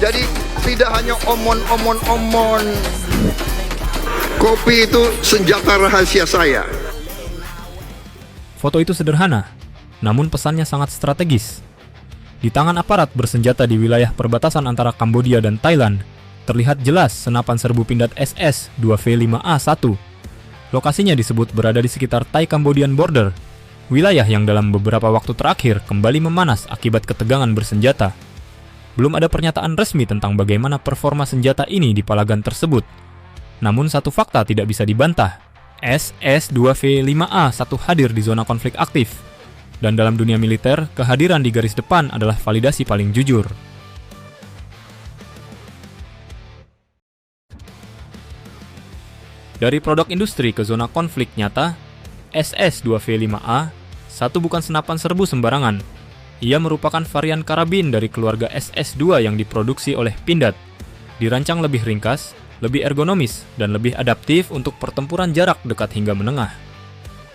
Jadi tidak hanya omon-omon-omon. Kopi itu senjata rahasia saya. Foto itu sederhana, namun pesannya sangat strategis. Di tangan aparat bersenjata di wilayah perbatasan antara Kambodia dan Thailand, terlihat jelas senapan serbu pindad SS 2V5A1. Lokasinya disebut berada di sekitar Thai-Cambodian border, wilayah yang dalam beberapa waktu terakhir kembali memanas akibat ketegangan bersenjata. Belum ada pernyataan resmi tentang bagaimana performa senjata ini di palagan tersebut. Namun satu fakta tidak bisa dibantah, SS-2V5A1 hadir di zona konflik aktif. Dan dalam dunia militer, kehadiran di garis depan adalah validasi paling jujur. Dari produk industri ke zona konflik nyata, SS-2V5A, satu bukan senapan serbu sembarangan. Ia merupakan varian karabin dari keluarga SS-2 yang diproduksi oleh Pindad. Dirancang lebih ringkas, lebih ergonomis, dan lebih adaptif untuk pertempuran jarak dekat hingga menengah.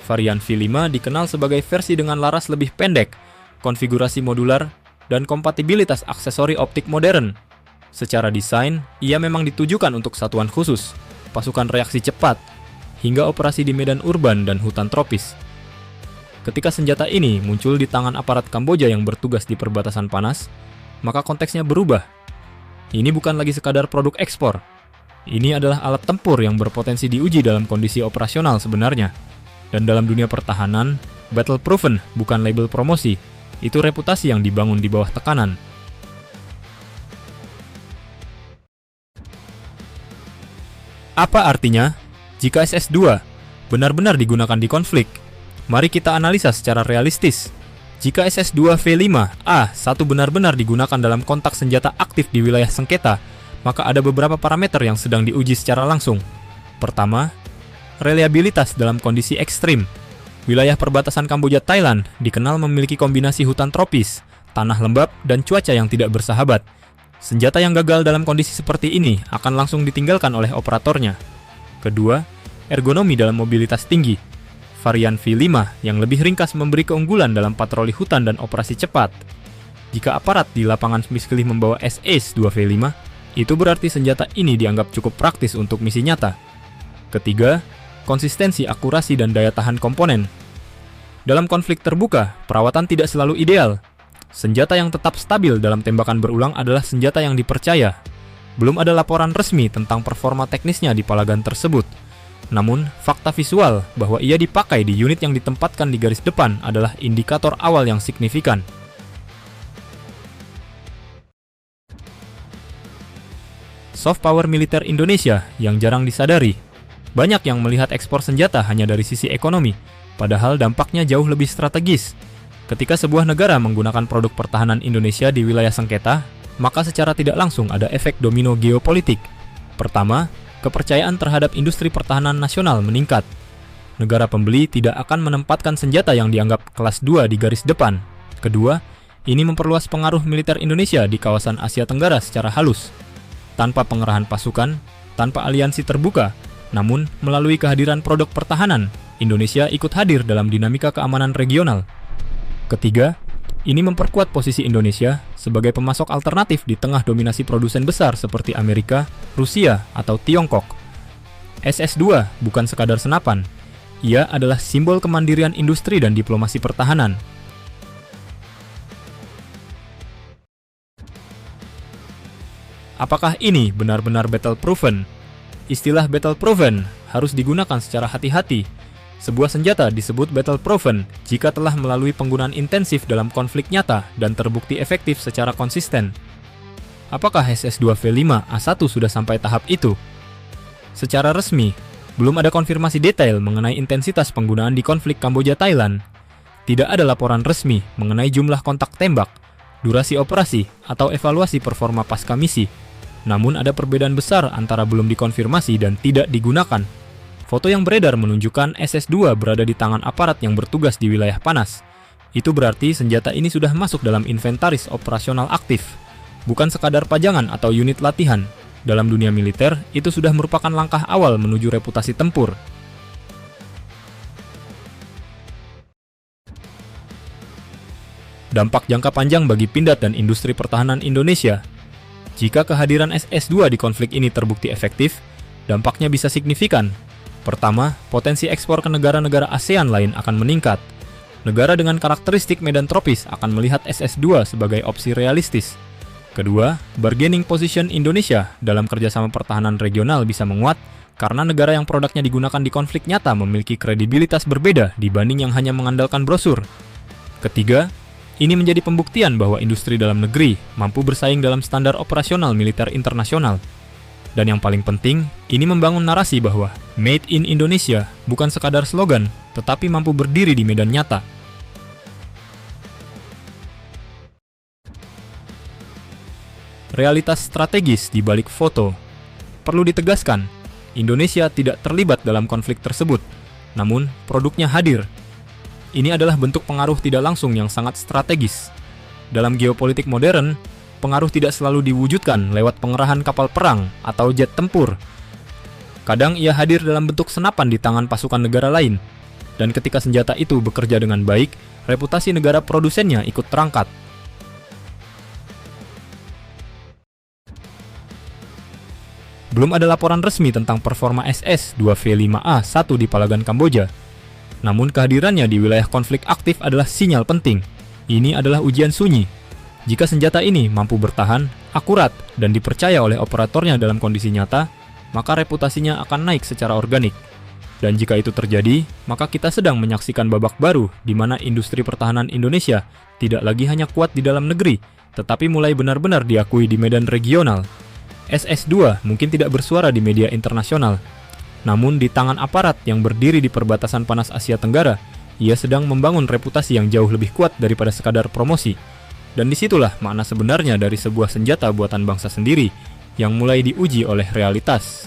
Varian V5 dikenal sebagai versi dengan laras lebih pendek, konfigurasi modular, dan kompatibilitas aksesori optik modern. Secara desain, ia memang ditujukan untuk satuan khusus, pasukan reaksi cepat, hingga operasi di medan urban dan hutan tropis. Ketika senjata ini muncul di tangan aparat Kamboja yang bertugas di perbatasan panas, maka konteksnya berubah. Ini bukan lagi sekadar produk ekspor. Ini adalah alat tempur yang berpotensi diuji dalam kondisi operasional sebenarnya. Dan dalam dunia pertahanan, battle-proven bukan label promosi, itu reputasi yang dibangun di bawah tekanan. Apa artinya jika SS-2 benar-benar digunakan di konflik? Mari kita analisa secara realistis. Jika SS-2V5A1 benar-benar digunakan dalam kontak senjata aktif di wilayah sengketa, maka ada beberapa parameter yang sedang diuji secara langsung. Pertama, reliabilitas dalam kondisi ekstrim. Wilayah perbatasan Kamboja-Thailand dikenal memiliki kombinasi hutan tropis, tanah lembab, dan cuaca yang tidak bersahabat. Senjata yang gagal dalam kondisi seperti ini akan langsung ditinggalkan oleh operatornya. Kedua, ergonomi dalam mobilitas tinggi. Varian V5 yang lebih ringkas memberi keunggulan dalam patroli hutan dan operasi cepat. Jika aparat di lapangan miskilih membawa SS-2V5, itu berarti senjata ini dianggap cukup praktis untuk misi nyata. Ketiga, konsistensi, akurasi, dan daya tahan komponen. Dalam konflik terbuka, perawatan tidak selalu ideal. Senjata yang tetap stabil dalam tembakan berulang adalah senjata yang dipercaya. Belum ada laporan resmi tentang performa teknisnya di palagan tersebut. Namun, fakta visual bahwa ia dipakai di unit yang ditempatkan di garis depan adalah indikator awal yang signifikan. Soft power militer Indonesia yang jarang disadari. Banyak yang melihat ekspor senjata hanya dari sisi ekonomi, padahal dampaknya jauh lebih strategis. Ketika sebuah negara menggunakan produk pertahanan Indonesia di wilayah sengketa, maka secara tidak langsung ada efek domino geopolitik. Pertama, kepercayaan terhadap industri pertahanan nasional meningkat. Negara pembeli tidak akan menempatkan senjata yang dianggap kelas 2 di garis depan. Kedua, ini memperluas pengaruh militer Indonesia di kawasan Asia Tenggara secara halus. Tanpa pengerahan pasukan, tanpa aliansi terbuka, namun melalui kehadiran produk pertahanan, Indonesia ikut hadir dalam dinamika keamanan regional. Ketiga, ini memperkuat posisi Indonesia sebagai pemasok alternatif di tengah dominasi produsen besar seperti Amerika, Rusia, atau Tiongkok. SS-2 bukan sekadar senapan, ia adalah simbol kemandirian industri dan diplomasi pertahanan. Apakah ini benar-benar battle-proven? Istilah battle-proven harus digunakan secara hati-hati. Sebuah senjata disebut battle-proven jika telah melalui penggunaan intensif dalam konflik nyata dan terbukti efektif secara konsisten. Apakah SS-2V5A1 sudah sampai tahap itu? Secara resmi, belum ada konfirmasi detail mengenai intensitas penggunaan di konflik Kamboja-Thailand. Tidak ada laporan resmi mengenai jumlah kontak tembak, durasi operasi, atau evaluasi performa pasca misi. Namun ada perbedaan besar antara belum dikonfirmasi dan tidak digunakan. Foto yang beredar menunjukkan SS-2 berada di tangan aparat yang bertugas di wilayah panas. Itu berarti senjata ini sudah masuk dalam inventaris operasional aktif, bukan sekadar pajangan atau unit latihan. Dalam dunia militer, itu sudah merupakan langkah awal menuju reputasi tempur. Dampak jangka panjang bagi Pindad dan industri pertahanan Indonesia. Jika kehadiran SS-2 di konflik ini terbukti efektif, dampaknya bisa signifikan. Pertama, potensi ekspor ke negara-negara ASEAN lain akan meningkat. Negara dengan karakteristik medan tropis akan melihat SS-2 sebagai opsi realistis. Kedua, bargaining position Indonesia dalam kerjasama pertahanan regional bisa menguat karena negara yang produknya digunakan di konflik nyata memiliki kredibilitas berbeda dibanding yang hanya mengandalkan brosur. Ketiga, ini menjadi pembuktian bahwa industri dalam negeri mampu bersaing dalam standar operasional militer internasional. Dan yang paling penting, ini membangun narasi bahwa Made in Indonesia bukan sekadar slogan, tetapi mampu berdiri di medan nyata. Realitas strategis di balik foto. Perlu ditegaskan, Indonesia tidak terlibat dalam konflik tersebut, namun produknya hadir. Ini adalah bentuk pengaruh tidak langsung yang sangat strategis. Dalam geopolitik modern, pengaruh tidak selalu diwujudkan lewat pengerahan kapal perang atau jet tempur. Kadang ia hadir dalam bentuk senapan di tangan pasukan negara lain, dan ketika senjata itu bekerja dengan baik, reputasi negara produsennya ikut terangkat. Belum ada laporan resmi tentang performa SS-2V5A1 di Palagan, Kamboja. Namun kehadirannya di wilayah konflik aktif adalah sinyal penting. Ini adalah ujian sunyi. Jika senjata ini mampu bertahan, akurat, dan dipercaya oleh operatornya dalam kondisi nyata, maka reputasinya akan naik secara organik. Dan jika itu terjadi, maka kita sedang menyaksikan babak baru di mana industri pertahanan Indonesia tidak lagi hanya kuat di dalam negeri, tetapi mulai benar-benar diakui di medan regional. SS-2 mungkin tidak bersuara di media internasional, namun di tangan aparat yang berdiri di perbatasan panas Asia Tenggara, ia sedang membangun reputasi yang jauh lebih kuat daripada sekadar promosi. Dan disitulah makna sebenarnya dari sebuah senjata buatan bangsa sendiri yang mulai diuji oleh realitas.